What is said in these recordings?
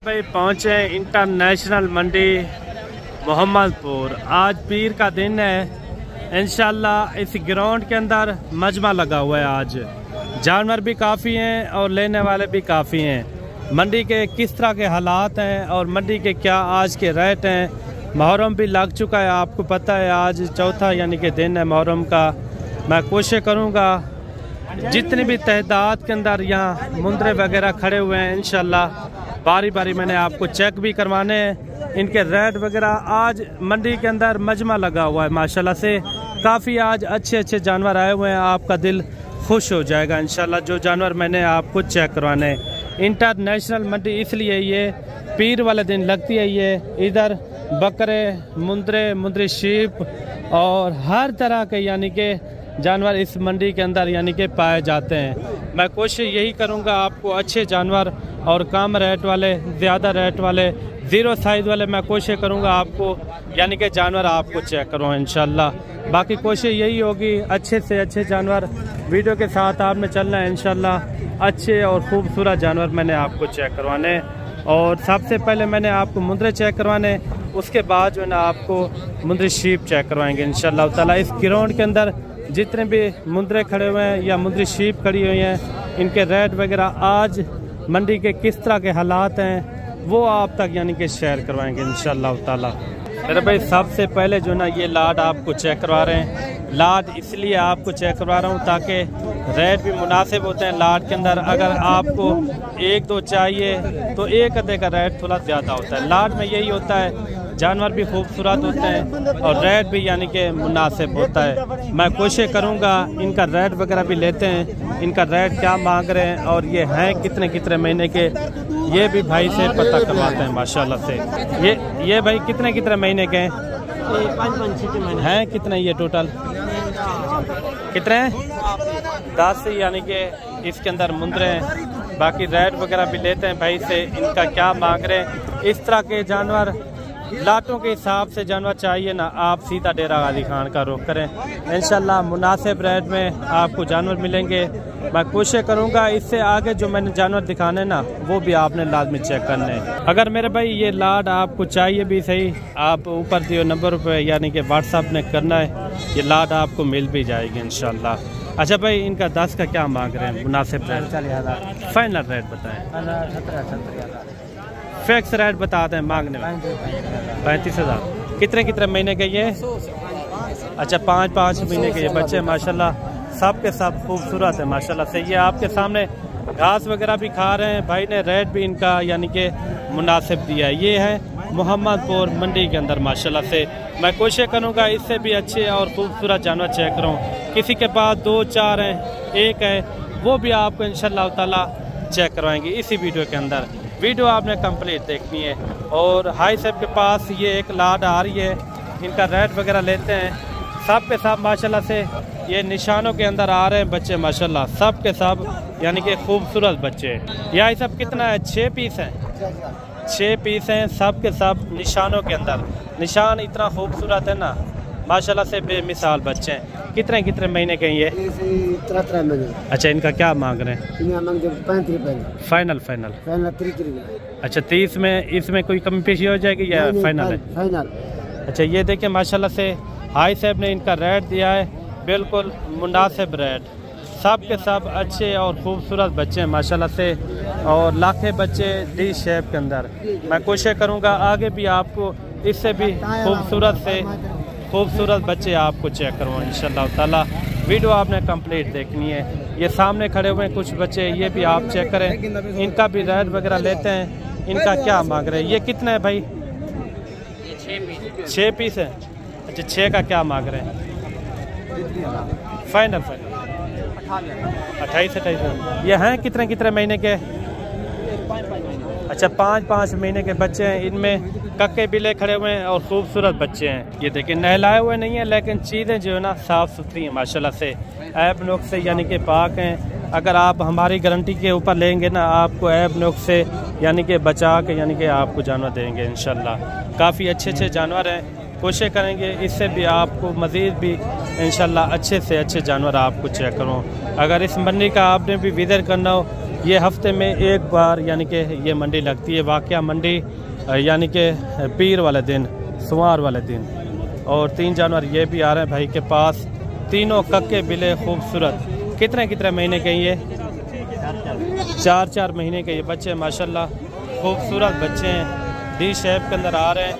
भाई पहुँचे इंटरनेशनल मंडी मोहम्मदपुर। आज पीर का दिन है। इंशाल्लाह इस ग्राउंड के अंदर मजमा लगा हुआ है। आज जानवर भी काफ़ी हैं और लेने वाले भी काफ़ी हैं। मंडी के किस तरह के हालात हैं और मंडी के क्या आज के रेट हैं। मुहर्रम भी लग चुका है, आपको पता है आज चौथा यानी कि दिन है मुहर्रम का। मैं कोशिश करूँगा जितनी भी तहदाद के अंदर यहाँ मुंदरे वगैरह खड़े हुए हैं इंशाल्लाह बारी बारी मैंने आपको चेक भी करवाने हैं। इनके रेट वगैरह आज मंडी के अंदर मजमा लगा हुआ है माशाल्लाह से। काफ़ी आज अच्छे अच्छे जानवर आए हुए हैं, आपका दिल खुश हो जाएगा इंशाल्लाह। जो जानवर मैंने आपको चेक करवाने हैं। इंटरनेशनल मंडी इसलिए ये पीर वाले दिन लगती है। ये इधर बकरे, मुंदरी शीप और हर तरह के यानी कि जानवर इस मंडी के अंदर यानी कि पाए जाते हैं। मैं कोशिश यही करूंगा आपको अच्छे जानवर और कम रेट वाले, ज़्यादा रेट वाले, ज़ीरो साइज़ वाले मैं कोशिश करूंगा आपको यानी कि जानवर आपको चेक करूँ इंशाल्लाह। बाकी कोशिश यही होगी अच्छे से अच्छे जानवर वीडियो के साथ आपने चलना है इंशाल्लाह। अच्छे और खूबसूरत जानवर मैंने आपको चेक करवाने और सबसे पहले मैंने आपको मुंदरे चेक करवाने, उसके बाद जो है ना आपको मुंदरी शीप चेक करवाएंगे इंशाल्लाह ताला। इस ग्राउंड के अंदर जितने भी मुंदरे खड़े हुए हैं या मुंदरी शीप खड़ी हुई हैं, इनके रेट वगैरह आज मंडी के किस तरह के हालात हैं वो आप तक यानी कि शेयर करवाएंगे इंशाल्लाह ताला। अरे भाई सबसे पहले जो ना ये लाड आपको चेक करवा रहे हैं। लाड इसलिए आपको चेक करवा रहा हूँ ताकि रेट भी मुनासिब होते हैं लाड के अंदर। अगर आपको एक दो चाहिए तो एक अद्धे का रेट थोड़ा ज़्यादा होता है। लाड में यही होता है, जानवर भी खूबसूरत होते हैं और रेट भी यानी कि मुनासिब होता है। मैं कोशिश करूंगा इनका रेट वगैरह भी लेते हैं, इनका रेट क्या मांग रहे हैं और ये हैं कितने महीने के, ये भी भाई से पता करवाते हैं माशाल्लाह से। ये भाई कितने महीने के हैं? 5-6 हैं। कितने ये टोटल कितने हैं? 10 यानी कि इसके अंदर मुंदरे हैं। बाकी रेट वगैरह भी लेते हैं भाई से, इनका क्या मांग रहे हैं। इस तरह के जानवर लाटों के हिसाब से जानवर चाहिए ना, आप सीधा डेरा गाजी खान का रुख करें इंशाल्लाह। मुनासिब रेट में आपको जानवर मिलेंगे। मैं कोशिश करूंगा इससे आगे जो मैंने जानवर दिखाने ना वो भी आपने लाजमी चेक करने हैं। अगर मेरे भाई ये लाड आपको चाहिए भी सही, आप ऊपर दिए नंबर पे यानी कि व्हाट्सअप में करना है, ये लाड आपको मिल भी जाएगी इंशाल्लाह। अच्छा भाई इनका 10 का क्या मांग रहे हैं मुनासिब रेट? फाइनल रेट बताएं। फिक्स रेट बताते हैं मांगने में 35,000। कितने महीने के ये? अच्छा 5 महीने के ये बच्चे माशाल्लाह सब के सब खूबसूरत है माशाल्लाह से। ये आपके सामने घास वगैरह भी खा रहे हैं भाई ने, रेट भी इनका यानी कि मुनासिब दिया है। ये है मोहम्मदपुर मंडी के अंदर माशाल्लाह से। मैं कोशिश करूँगा इससे भी अच्छे और खूबसूरत जानवर चेक करूँ। किसी के पास 2-4 हैं, एक है, वो भी आपको इंशाल्लाह ताला चेक करवाएंगे इसी वीडियो के अंदर। वीडियो आपने कंप्लीट देखनी है। और हाई साहब के पास ये एक लाड आ रही है, इनका रेट वगैरह लेते हैं। सब के सब माशाल्लाह से ये निशानों के अंदर आ रहे हैं बच्चे माशाल्लाह, सब के सब यानी कि खूबसूरत बच्चे। यही सब कितना है? 6 पीस हैं। 6 पीस हैं, सब के सब निशानों के अंदर। निशान इतना खूबसूरत है ना माशाल्लाह से, बेमिसाल बच्चे हैं। कितने महीने के ये? 3 महीने। अच्छा इनका क्या मांग रहे हैं? 35। फाइनल 30। अच्छा 30 में इसमें कोई कमी पेशी हो जाएगी या फाइनल है? फाइनल। अच्छा ये देखिए माशाल्लाह से हाई साहब ने इनका रेट दिया है, बिल्कुल मुनासिब रेट। सब के सब अच्छे और खूबसूरत बच्चे हैं माशाल्लाह से और लाखे बच्चे डी शेप के अंदर। मैं कोशिश करूँगा आगे भी आपको इससे भी खूबसूरत बच्चे आपको चेक करवाऊँ इंशाल्लाह ताला। वीडियो आपने कंप्लीट देखनी है। ये सामने खड़े हुए हैं कुछ बच्चे, ये भी आप चेक करें, इनका भी रेट वगैरह लेते हैं। इनका क्या मांग रहे हैं? ये कितना है भाई? 6 पीस है। अच्छा 6 का क्या मांग रहे हैं? फाइनल 28। ये हैं कितने महीने के? अच्छा 5 महीने के बच्चे हैं। इनमें कक्के बिले खड़े हुए हैं और खूबसूरत बच्चे हैं। ये देखिए नहलाए हुए नहीं है लेकिन चीज़ें जो है ना साफ़ सुथरी हैं माशाल्लाह से, ऐब नुक्स से यानी कि पाक हैं। अगर आप हमारी गारंटी के ऊपर लेंगे ना, आपको ऐब नुक्स से यानी कि बचा के यानी कि आपको जानवर देंगे इंशाल्लाह। काफ़ी अच्छे जानवर हैं। कोशिश करेंगे इससे भी आपको मज़ीद भी इंशाल्लाह अच्छे से अच्छे जानवर आपको चेक करूँ। अगर इस मंडी का आपने भी विज़िट करना हो ये हफ्ते में एक बार यानी कि ये मंडी लगती है, वाक़या मंडी यानी कि पीर वाले दिन, सोमवार वाले दिन। और 3 जानवर ये भी आ रहे हैं भाई के पास, तीनों कक्के बिले खूबसूरत। कितने महीने के ये? 4 महीने के ये बच्चे माशाल्लाह खूबसूरत बच्चे हैं, डी शेप के अंदर आ रहे हैं।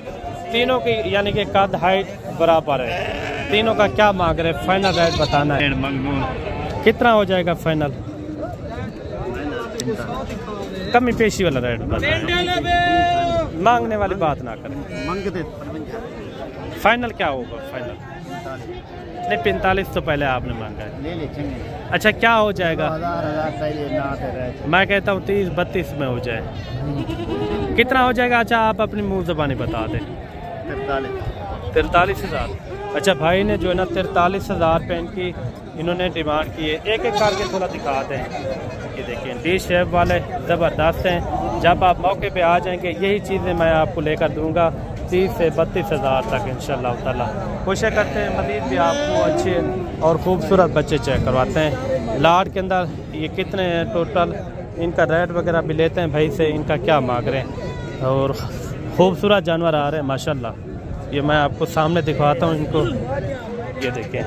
तीनों की यानी कि कद हाइट बराबर है। तीनों का क्या मांग रहे? फाइनल रेट बताना है। कितना हो जाएगा फाइनल? कमी पेशी वाला रेट बताना, मांगने वाली बात ना करें। फाइनल क्या होगा? फाइनल नहीं, 45 तो पहले आपने मांगा है। अच्छा, क्या हो जाएगा? मैं कहता हूँ 30-32 में हो जाए। कितना हो जाएगा? अच्छा, आप अपनी मुँह ज़बानी बता दें। 43,000। अच्छा, भाई ने जो है ना 43,000 पे इनकी इन्होंने डिमांड की है। एक करके थोड़ा दिखा दें। ये देखिए डी शेप वाले ज़बरदस्त हैं। जब आप मौके पे आ जाएंगे यही चीज़ें मैं आपको लेकर दूंगा 30 से 32,000 तक इंशाल्लाह ताला। कोशिश करते हैं मज़ीद भी आपको अच्छे और ख़ूबसूरत बच्चे चेक करवाते हैं। लाट के अंदर ये कितने हैं टोटल, इनका रेट वगैरह भी लेते हैं भाई से, इनका क्या मांग रहे हैं। और ख़ूबसूरत जानवर आ रहे हैं माशाल्लाह। ये मैं आपको सामने दिखवाता हूँ इनको। ये देखें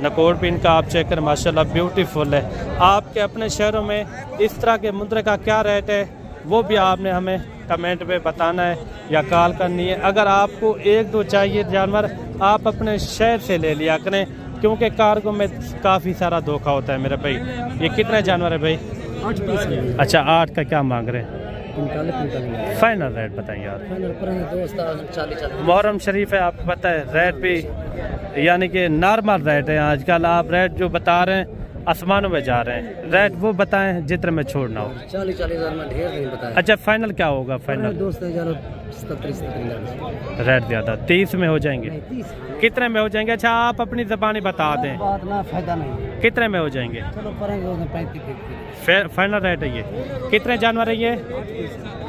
नकोर भी इनका आप चेक करें माशाल्लाह ब्यूटीफुल है। आपके अपने शहरों में इस तरह के मुद्रे का क्या रेट है वो भी आपने हमें कमेंट में बताना है या कॉल करनी है। अगर आपको 1-2 चाहिए जानवर, आप अपने शहर से ले लिया करें, क्योंकि कार्गो में काफ़ी सारा धोखा होता है मेरे भाई। ये कितने जानवर है भाई? 8 पीस। अच्छा, 8 का क्या मांग रहे हैं? फाइनल रेट बताइए यार। मुहर्रम शरीफ है, आपको पता है रेट भी यानी कि नॉर्मल रेट है। आजकल आप रेट जो बता रहे हैं आसमानों में जा रहे हैं। रेट वो बताएं जितने में छोड़ना हो। 40,000 में ढेर नहीं बताया। अच्छा, फाइनल क्या होगा? फाइनल रेट ज़्यादा 30 में हो जाएंगे। कितने में हो जाएंगे? अच्छा, आप अपनी ज़बानी बता दें। फायदा नहीं। कितने में हो जाएंगे? फाइनल रेट है ये। कितने जानवर है ये?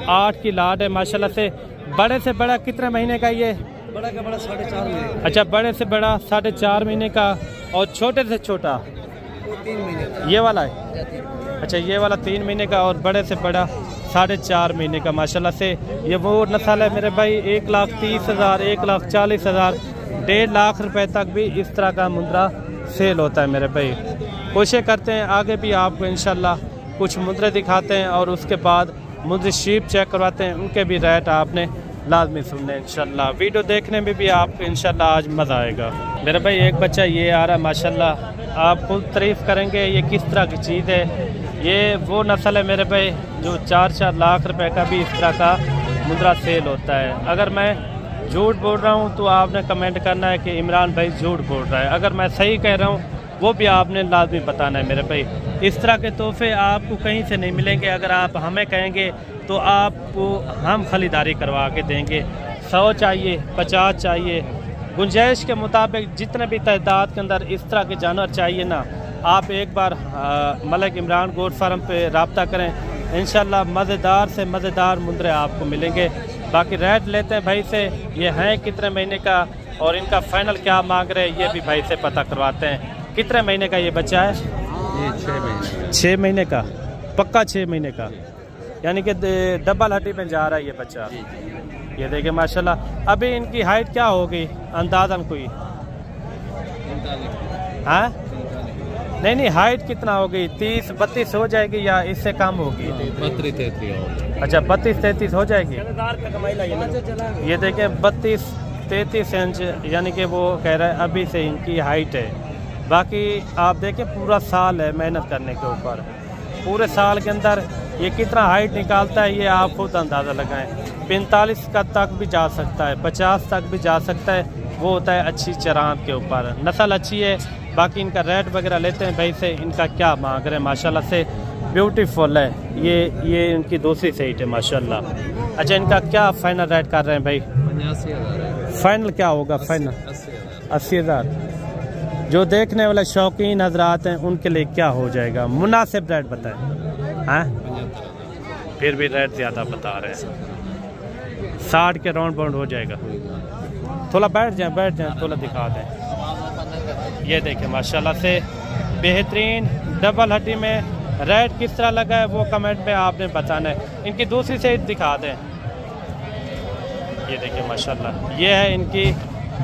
8 की लाट है माशाल्लाह से। बड़े से बड़ा कितने महीने का ये? बड़ा का बड़ा 4.5 महीने। अच्छा, बड़े से बड़ा 4.5 महीने का, और छोटे से छोटा 3 महीने। ये वाला है? अच्छा, ये वाला 3 महीने का, और बड़े से बड़ा 4.5 महीने का माशाल्लाह से। ये वो नस्ल है मेरे भाई। 1,30,000, 1,40,000, 1.5 लाख रुपए तक भी इस तरह का मुद्रा सेल होता है मेरे भाई। कोशिश करते हैं आगे भी आपको इंशाल्लाह कुछ मुद्रे दिखाते हैं और उसके बाद मुद्रे शीप चेक करवाते हैं, उनके भी रेट आपने लाजमी सुनने इंशाल्लाह। वीडियो देखने में भी आपको इंशाल्लाह आज मज़ा आएगा मेरे भाई। एक बच्चा ये आ रहा है माशाल्लाह, आप खुद तारीफ़ करेंगे ये किस तरह की चीज़ है। ये वो नस्ल है मेरे भाई जो 4-4 लाख रुपए का भी इस तरह का मुद्रा सेल होता है। अगर मैं झूठ बोल रहा हूँ तो आपने कमेंट करना है कि इमरान भाई झूठ बोल रहा है। अगर मैं सही कह रहा हूँ वो भी आपने लाजमी बताना है मेरे भाई। इस तरह के तोहफे आपको कहीं से नहीं मिलेंगे। अगर आप हमें कहेंगे तो आपको हम खरीदारी करवा के देंगे। 100 चाहिए, 50 चाहिए, गुंजाइश के मुताबिक जितने भी तादाद के अंदर इस तरह के जानवर चाहिए ना, आप एक बार मलिक इमरान गोट फार्म पे रब्ता करें। इंशाल्लाह मज़ेदार से मज़ेदार मुद्रे आपको मिलेंगे। बाकी रेट लेते हैं भाई से, ये हैं कितने महीने का और इनका फाइनल क्या मांग रहे हैं ये भी भाई से पता करवाते हैं। कितने महीने का ये बच्चा है? ये 6 महीने। 6 महीने का पक्का? 6 महीने का यानी कि डबल हड्डी में जा रहा है ये बच्चा। ये देखिए माशाल्लाह। अभी इनकी हाइट क्या होगी अंदाज़न कोई? हाँ नहीं, हाइट कितना होगी? 30-32 हो जाएगी या इससे कम होगी? 32-33। अच्छा, 32-33 हो जाएगी। ये देखिए 32-33 इंच यानी कि वो कह रहा है अभी से इनकी हाइट है। बाकी आप देखें पूरा साल है मेहनत करने के ऊपर। पूरे साल के अंदर ये कितना हाइट निकालता है ये आप खुद अंदाज़ा लगाएं। 45 का तक भी जा सकता है, 50 तक भी जा सकता है। वो होता है अच्छी चरांत के ऊपर। नस्ल अच्छी है। बाकी इनका रेट वगैरह लेते हैं भाई से, इनका क्या मांग रहे हैं माशाल्लाह से। ब्यूटीफुल है ये इनकी दूसरी सेट है माशाल्लाह। अच्छा, इनका क्या फाइनल रेट कर रहे हैं भाई? 85,000। फाइनल क्या होगा? फाइनल 80,000। जो देखने वाले शौकीन हजरात हैं उनके लिए क्या हो जाएगा? मुनासिब रेट बताएं। हाँ, फिर भी रेट ज़्यादा बता रहे हैं। 60 के राउंड बाउंड हो जाएगा। थोड़ा बैठ जाए थोड़ा दिखा दें। ये देखें माशाल्लाह से बेहतरीन डबल हड्डी में रेट किस तरह लगा है वो कमेंट में आपने बताना है। इनकी दूसरी साइड दिखा दें। ये देखिए माशाल्लाह, ये है इनकी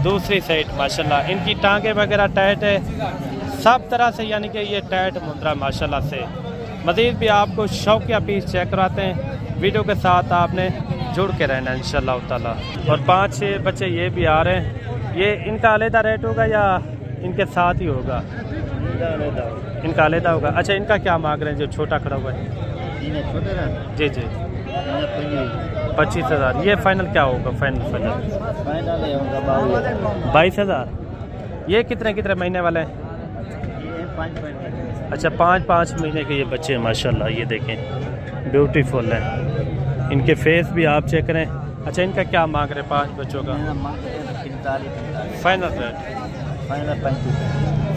दूसरी साइड माशाल्लाह। इनकी टांगे वगैरह टाइट है सब तरह से, यानी कि ये टाइट मुंद्रा माशाल्लाह से। मज़ीद भी आपको शौकिया पीस चेक कराते हैं, वीडियो के साथ आपने जुड़ के रहना इंशाल्लाह ताला। और 5-6 बच्चे ये भी आ रहे हैं। ये इनका अलग रेट होगा या इनके साथ ही होगा? इनका अलग होगा। अच्छा, इनका क्या मांग रहे हैं जो छोटा खड़ा हुआ है? जी जी 25,000। ये फाइनल क्या होगा? फाइनल 22,000। ये कितने कितने महीने वाले हैं? अच्छा 5-5 महीने के ये बच्चे हैं माशाल्लाह। ये देखें ब्यूटीफुल हैं, इनके फेस भी आप चेक करें। अच्छा, इनका क्या मांग रहे हैं 5 बच्चों का? फाइनल रेट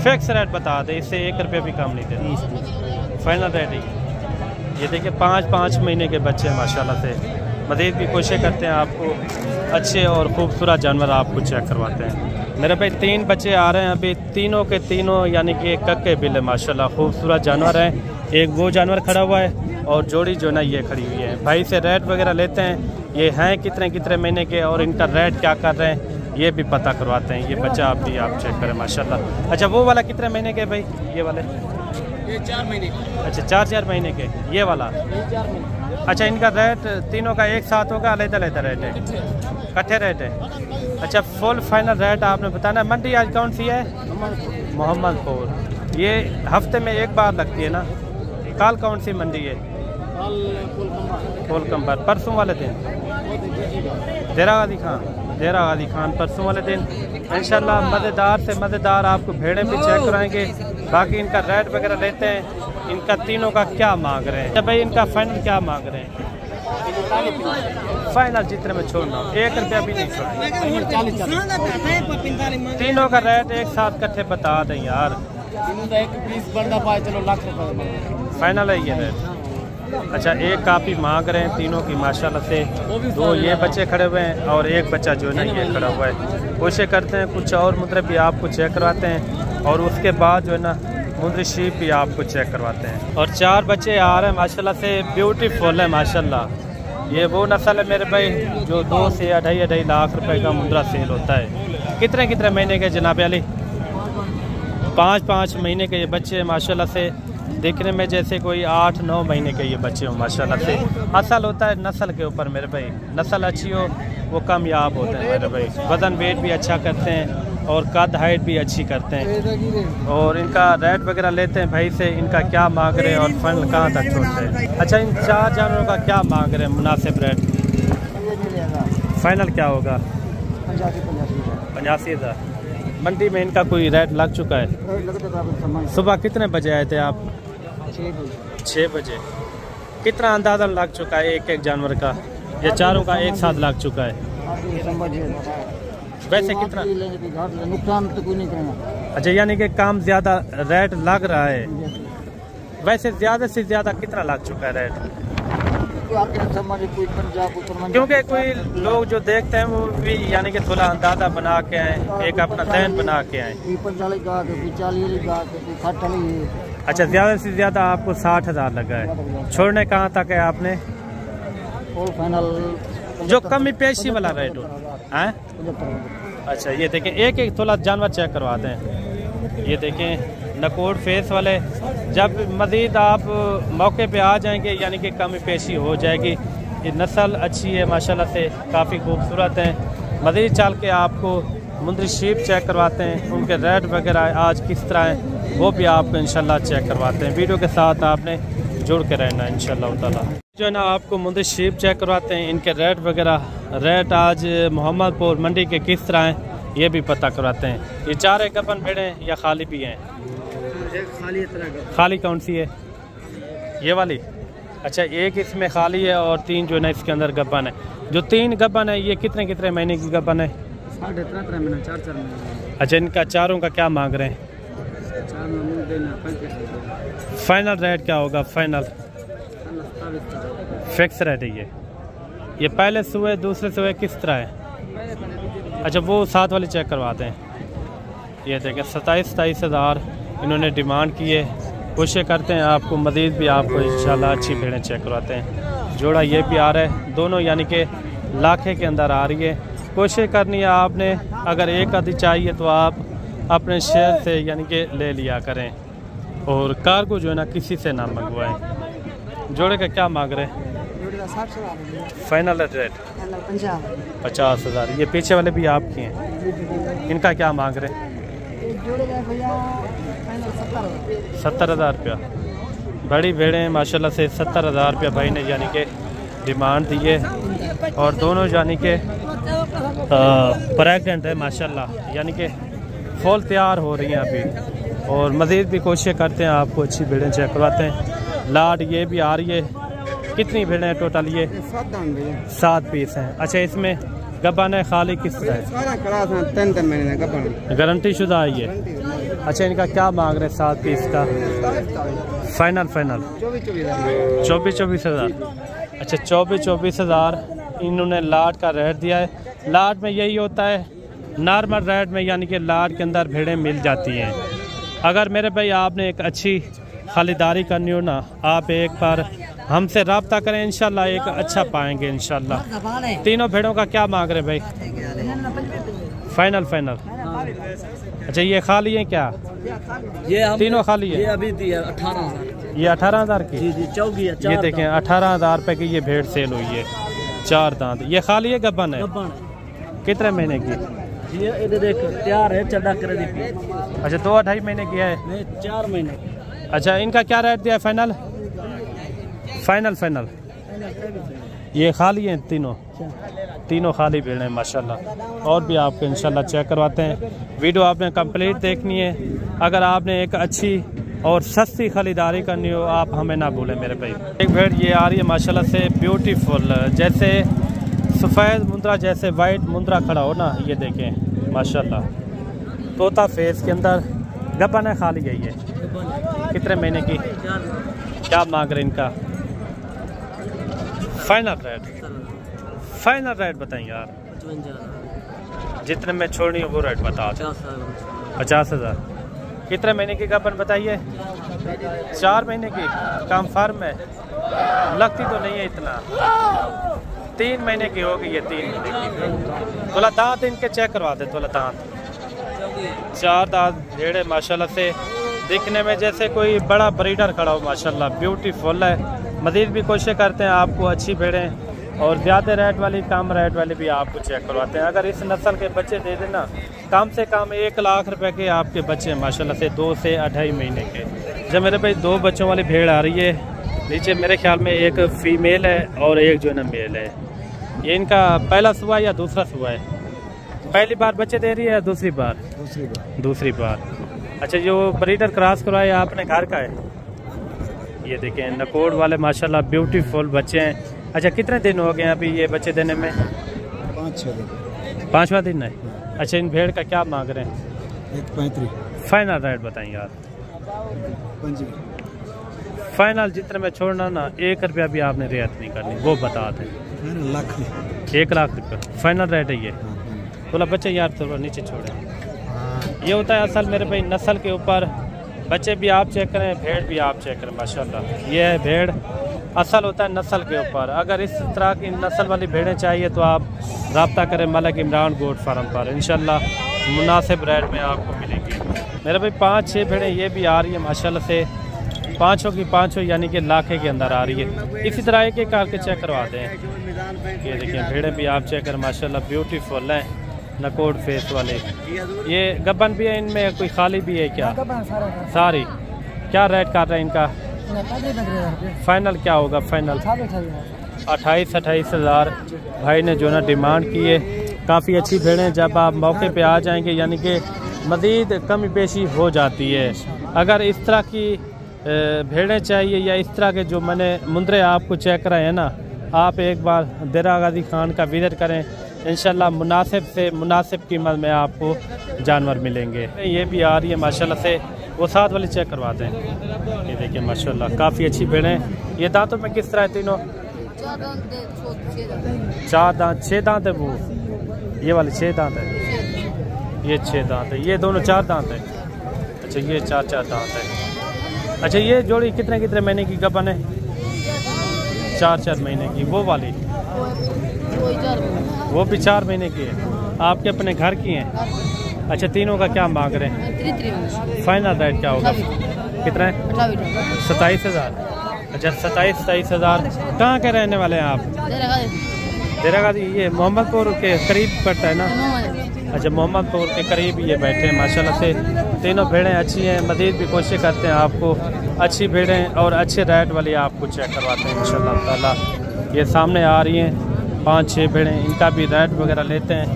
फिक्स रेट बता दे, इससे 1 रुपया भी कम नहीं देते। फाइनल रेट ही। ये देखिए 5-5 महीने के बच्चे माशाल्लाह से। मज़ीद भी कोशिश करते हैं आपको अच्छे और ख़ूबसूरत जानवर आपको चेक करवाते हैं। मेरे भाई 3 बच्चे आ रहे हैं अभी, तीनों के तीनों यानी कि एक कक्के बिल है माशाल्लाह, खूबसूरत जानवर हैं। एक वो जानवर खड़ा हुआ है और जोड़ी जो ना ये खड़ी हुई है। भाई से रेट वगैरह लेते हैं, ये हैं कितने कितने महीने के और इनका रेट क्या कर रहे हैं ये भी पता करवाते हैं। ये बच्चा आप भी आप चेक करें माशाल्लाह। अच्छा, वो वाला कितने महीने के भाई? ये वाले ये 4 महीने। अच्छा 4 महीने के। ये वाला 4 महीने। अच्छा, इनका रेट तीनों का एक साथ होगा? अलग रेट है, इकट्ठे रेट है। अच्छा, फुल फाइनल रेट आपने बताना। मंडी आज कौन सी है? मोहम्मदपुर। ये हफ्ते में एक बार लगती है ना? कल कौन सी मंडी है? कोलकम्बर। परसों वाले दिन देरा गाजी खान परसों वाले दिन इंशाल्लाह। मज़ेदार से मज़ेदार आपको भेड़ें भी चेक कराएंगे। बाकी इनका रेट वगैरह लेते हैं। इनका तीनों का क्या मांग रहे हैं भाई? इनका फाइनल क्या मांग रहे हैं? फाइनल जितने में छोड़ना, 1 रुपया भी नहीं छोड़ना। तीनों का रेट एक साथ इकट्ठे बता दें यार। फाइनल है ये रेट। अच्छा, एक कापी मांग रहे हैं तीनों की माशाल्लाह से। 2 ये बच्चे खड़े हुए हैं और एक बच्चा जो है ना ये खड़ा हुआ है। कोशिश करते हैं कुछ और मुद्रे भी आपको चेक करवाते हैं और उसके बाद जो है ना मुद्री शीप भी आपको चेक करवाते हैं। और 4 बच्चे आ रहे हैं माशाल्लाह से, ब्यूटीफुल है माशाल्लाह। ये वो नस्ल है मेरे भाई जो 2 से 2.5 लाख रुपए का मुद्रा सेल होता है। कितने कितने महीने के जनाब अली? 5-5 महीने के ये बच्चे माशाल्लाह से। देखने में जैसे कोई 8-9 महीने के ये बच्चे हो माशाल्लाह से। असल होता है नस्ल के ऊपर मेरे भाई, नस्ल अच्छी हो वो कामयाब होते हैं मेरे भाई। वज़न वेट भी अच्छा करते हैं और कद हाइट भी अच्छी करते हैं। और इनका रेट वगैरह लेते हैं भाई से, इनका क्या मांग रहे हैं और फाइनल कहाँ तक छोड़ते हैं। अच्छा, इन 4 जानवरों का क्या मांग रहे हैं मुनासिब रेट? फाइनल क्या होगा? 85,000। मंडी में इनका कोई रेट लग चुका है? सुबह कितने बजे आए थे आप? 6 बजे। कितना अंदाज़ा लग चुका है एक जानवर का? या चारों का एक साथ लग चुका है? वैसे कितना नुकसान तो कोई नहीं करेगा। अच्छा, यानी कि काम ज़्यादा रेट लग रहा है। वैसे ज़्यादा से ज़्यादा कितना लग चुका है रेट? क्योंकि कोई लोग जो देखते हैं वो भी यानी कि थोड़ा अंदाज़ा बना के आए, एक अपना ध्यान बना के आए। अच्छा, ज़्यादा से ज़्यादा आपको 60,000 लगा है। छोड़ने कहाँ तक है आपने? जो कमी पेशी वाला रेट हो है। अच्छा, ये देखें एक थोड़ा जानवर चेक करवाते हैं। ये देखें नकोड़ फेस वाले। जब मज़ीद आप मौके पे आ जाएंगे यानी कि कमी पेशी हो जाएगी। ये नस्ल अच्छी है माशाल्लाह से, काफ़ी खूबसूरत है। मज़ीद चल के आपको मुंदरी शीप चेक करवाते हैं, उनके रेट वगैरह आज किस तरह है वो भी आपको इंशाल्लाह चेक करवाते हैं। वीडियो के साथ आपने जुड़ के रहना इंशाल्लाह ताला। जो है ना आपको मुंदरी शीप चेक करवाते हैं, इनके रेट वगैरह, रेट आज मोहम्मदपुर मंडी के किस तरह हैं ये भी पता करवाते हैं। ये 4 गबन भेड़े या खाली भी हैं? खाली कौन सी है? ये वाली। अच्छा, एक इसमें खाली है और 3 जो है ना इसके अंदर गबन है। जो 3 गबन है ये कितने कितने महीने की गबन है? 3.5 महीना 4 महीने। अच्छा, इनका चारों का क्या मांग रहे हैं? फाइनल रेट क्या होगा? फाइनल फिक्स रेट है ये पहले सुबह दूसरे सुबह किस तरह है? अच्छा, वो साथ वाले चेक करवाते हैं। ये देखें 27,000 इन्होंने डिमांड की है कोशिश करते हैं आपको मज़ीद भी आपको इंशाल्लाह अच्छी भेड़ें चेक करवाते हैं। जोड़ा ये भी आ रहा है, दोनों यानी कि लाखे के अंदर आ रही है। कोशिश करनी है आपने, अगर एक आधी चाहिए तो आप अपने शहर से यानी कि ले लिया करें, और कार्गो जो है ना किसी से ना मंगवाएं। जोड़े का क्या मांग रहे हैं? Final rate 50,000। ये पीछे वाले भी आपके हैं, इनका क्या मांग रहे हैं? 70,000 रुपया। बड़ी भेड़ें हैं माशाल्लाह से। 70,000 रुपया भाई ने यानी कि डिमांड दी है, और दोनों यानी कि प्रेगनेंट है माशाल्लाह, यानी कि फुल तैयार हो रही हैं अभी। और मज़ीद भी कोशिश करते हैं आपको अच्छी भेड़ें चेक करवाते हैं। लाड ये भी आ रही है। कितनी भेड़ें हैं टोटल? ये 7 पीस हैं। अच्छा, इसमें गब्बन है खाली किस तरह है? गारंटी शुदा है ये। अच्छा, इनका क्या मांग रहे हैं 7 पीस का? फाइनल 24,000। अच्छा, 24,000 इन्होंने लाट का रेट दिया है। लाट में यही होता है नॉर्मल रेट में, यानी कि लाट के अंदर भेड़ें मिल जाती हैं। अगर मेरे भाई आपने एक अच्छी खरीदारी करनी हो ना, आप एक बार हमसे रब्ता करें, इंशाल्लाह एक अच्छा पाएंगे इंशाल्लाह। तीनों भेड़ों का क्या मांग रहे भाई? फाइनल। अच्छा, ये खाली है क्या? ये तीनों खाली है। ये अभी 18,000। ये 18,000 की? जी चौकी है। ये देखें 18,000 रुपए की ये भेड़ सेल हुई है। 4 दांत। ये खाली है गब्बन है? कितने महीने की? ये देख तैयार है, चढ़ा कर दी। अच्छा, 2-2.5 महीने की है? नहीं, 4 महीने। अच्छा, इनका क्या रेट दिया? फाइनल। ये खाली हैं तीनों खाली भेड़ हैं माशाल्लाह। और भी आपको इंशाल्लाह चेक करवाते हैं। वीडियो आपने कंप्लीट देखनी है। अगर आपने एक अच्छी और सस्ती खरीदारी करनी हो, आप हमें ना भूलें मेरे भाई। एक भेड़ ये आ रही है माशाल्लाह से ब्यूटीफुल, जैसे सफ़ेद मुंद्रा, जैसे वाइट मुंद्रा खड़ा हो ना, ये देखें माशाल्लाह, तोता फेस के अंदर। गब्बन है खाली है ये? कितने महीने की? क्या मांग रहे इनका? फाइनल रेट बताएं यार। 55,000। जितने में छोड़नी हो वो रेट बता। 50,000। कितने महीने की गब्बन बताइए? 4 महीने की। कंफर्म है? लगती तो नहीं है इतना। 3 महीने की होगी ये। 3 महीने की। थोड़ा दांत इनके चेक करवा दे। थोड़ा दांत 4 दांत भेड़े माशाल्लाह से, दिखने में जैसे कोई बड़ा ब्रीडर खड़ा हो माशाल्लाह। ब्यूटीफुल है। मज़ीद भी कोशिश करते हैं आपको अच्छी भेड़ें और ज़्यादा रेट वाली, कम रेट वाली भी आपको चेक करवाते हैं। अगर इस नस्ल के बच्चे दे देना, कम से कम 1 लाख रुपए के आपके बच्चे माशाल्लाह से 2 से 2.5 महीने के। जब मेरे भाई 2 बच्चों वाली भेड़ आ रही है नीचे, मेरे ख्याल में एक फ़ीमेल है और एक जो है ना मेल है। ये इनका पहला सुबह या दूसरा सुबह है? पहली बार बच्चे दे रही है या दूसरी बार? दूसरी बार। अच्छा, जो ब्रीडर क्रॉस करवाया आपने घर का है? ये देखें नकोड़ वाले माशाल्लाह ब्यूटीफुल बच्चे हैं। अच्छा, कितने दिन हो गए अभी ये बच्चे देने में? 5-6 दिन। 5वां दिन है। अच्छा, इन भेड़ का क्या मांग रहे हैं? 1.35। फाइनल रेट बताएं यार। फाइनल जितने में छोड़ना ना, 1 रुपया भी आपने रियायत नहीं करनी, वो बता दें। 1 लाख रुपया फाइनल रेट है ये। थोड़ा बच्चे यार थोड़ा नीचे छोड़े। ये होता है असल मेरे भाई नस्ल के ऊपर। बच्चे भी आप चेक करें, भेड़ भी आप चेक करें माशाल्लाह। ये है भेड़, असल होता है नस्ल के ऊपर। अगर इस तरह की नस्ल वाली भेड़ें चाहिए तो आप रब्ता करें मलिक इमरान गोट फार्म पर, इंशाल्लाह मुनासिब रेट में आपको मिलेगी। मेरे भाई 5-6 भेड़ें ये भी आ रही है माशाल्लाह से। 5 की 5 यानी कि लाखे के अंदर आ रही है। इसी तरह एक एक करके चेक करवा दें। ये देखिए भेड़ें भी आप चेक करें माशाल्लाह ब्यूटीफुल हैं, नकोड़ फेस वाले। ये गब्बन भी है इनमें? कोई खाली भी है क्या? सारी। क्या रेट कर रहे हैं इनका? फाइनल क्या होगा? फाइनल 28,000 भाई ने जो ना डिमांड की है। काफ़ी अच्छी भेड़ें जब आप मौके पे आ जाएंगे यानी कि मज़ीद कमी पेशी हो जाती है। अगर इस तरह की भेड़ें चाहिए या इस तरह के जो मैंने मुंद्रे आपको चेक कराए हैं ना, आप एक बार देरा गाजी खान का विजिट करें, इंशाल्लाह मुनासिब से मुनासिब कीमत में आपको जानवर मिलेंगे। ये भी आ रही है माशाल्लाह से। वो 7 वाली चेक करवाते हैं। ये देखिए माशाल्लाह काफ़ी अच्छी भेड़ें। ये दांतों में किस तरह है तीनों? 4 दांत 6 दांत है वो। ये वाली 6 दांत है, ये 6 दांत है। ये दोनों 4 दांत है। अच्छा, ये 4 दांत है। अच्छा, ये जोड़ी कितने कितने महीने की गबन है? 4-4 महीने की। वो वाली वो भी 4 महीने की है। आपके अपने घर की हैं? अच्छा, तीनों का क्या मांग रहे हैं? फाइनल रेट क्या होगा? कितना है? 27,000। अच्छा, 27,000। कहाँ के रहने वाले हैं आप? देरागादी। ये मोहम्मदपुर के करीब पड़ता है ना? अच्छा, मोहम्मदपुर के करीब ये बैठे हैं माशाल्लाह से। तीनों भेड़ें अच्छी हैं। मज़ीद भी कोशिश करते हैं आपको अच्छी भेड़ें और अच्छे रेट वाली आपको चेक करवाते हैं इंशाल्लाह ताला। ये सामने आ रही हैं 5-6 भेड़ें। इनका भी रेट वगैरह लेते हैं,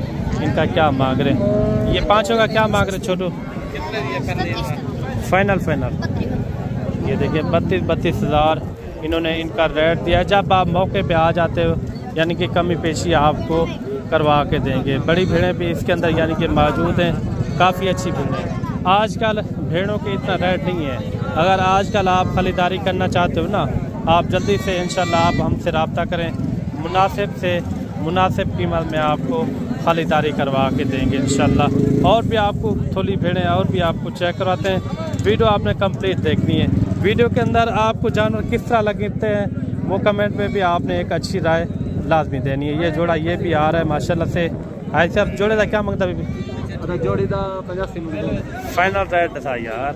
इनका क्या मांग रहे हैं। ये पाँचों का क्या मांग रहे हैं छोटू? फाइनल ये देखिए 32,000 इन्होंने इनका रेट दिया। जब आप मौके पे आ जाते हो यानी कि कमी पेशी आपको करवा के देंगे। बड़ी भेड़ें भी इसके अंदर यानी कि मौजूद हैं, काफ़ी अच्छी भेड़ें। आजकल भेड़ों के इतना रेट नहीं है। अगर आजकल आप खरीदारी करना चाहते हो ना, आप जल्दी से इंशाल्लाह आप हमसे रब्ता करें। मुनासिब कीमत में आपको खरीदारी करवा के देंगे इंशाल्लाह। और भी आपको थोड़ी भेड़ें और भी आपको चेक करवाते हैं। वीडियो आपने कंप्लीट देखनी है। वीडियो के अंदर आपको जानवर किस तरह लगते हैं वो कमेंट में भी आपने एक अच्छी राय लाजमी देनी है। ये जोड़ा ये भी आ रहा है माशाल्लाह से। ऐसे अब जोड़े का क्या मांगता है? जोड़ी का 85 फाइनल रेट दसा यार।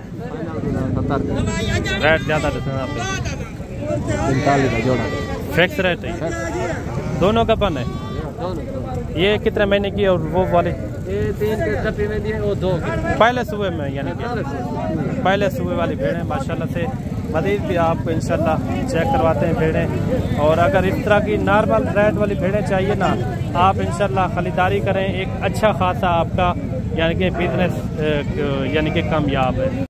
रेट ज़्यादा दसा आपने। 45 का जोड़ा फिक्स रेट है। दोनों का पन है। ये कितने महीने की और वो वाले? ये 3 के डब्बे में दिए, वो 2 पहले सुबह में यानी कि पहले सुबह वाली भेड़ें माशाल्लाह से। मज़ीद भी आपको इंशाल्लाह चेक करवाते हैं भेड़ें। और अगर इस तरह की नॉर्मल रेट वाली भेड़ें चाहिए ना, आप इंशाल्लाह खरीदारी करें। एक अच्छा खासा आपका यानी कि बिजनेस यानी कि कामयाब है।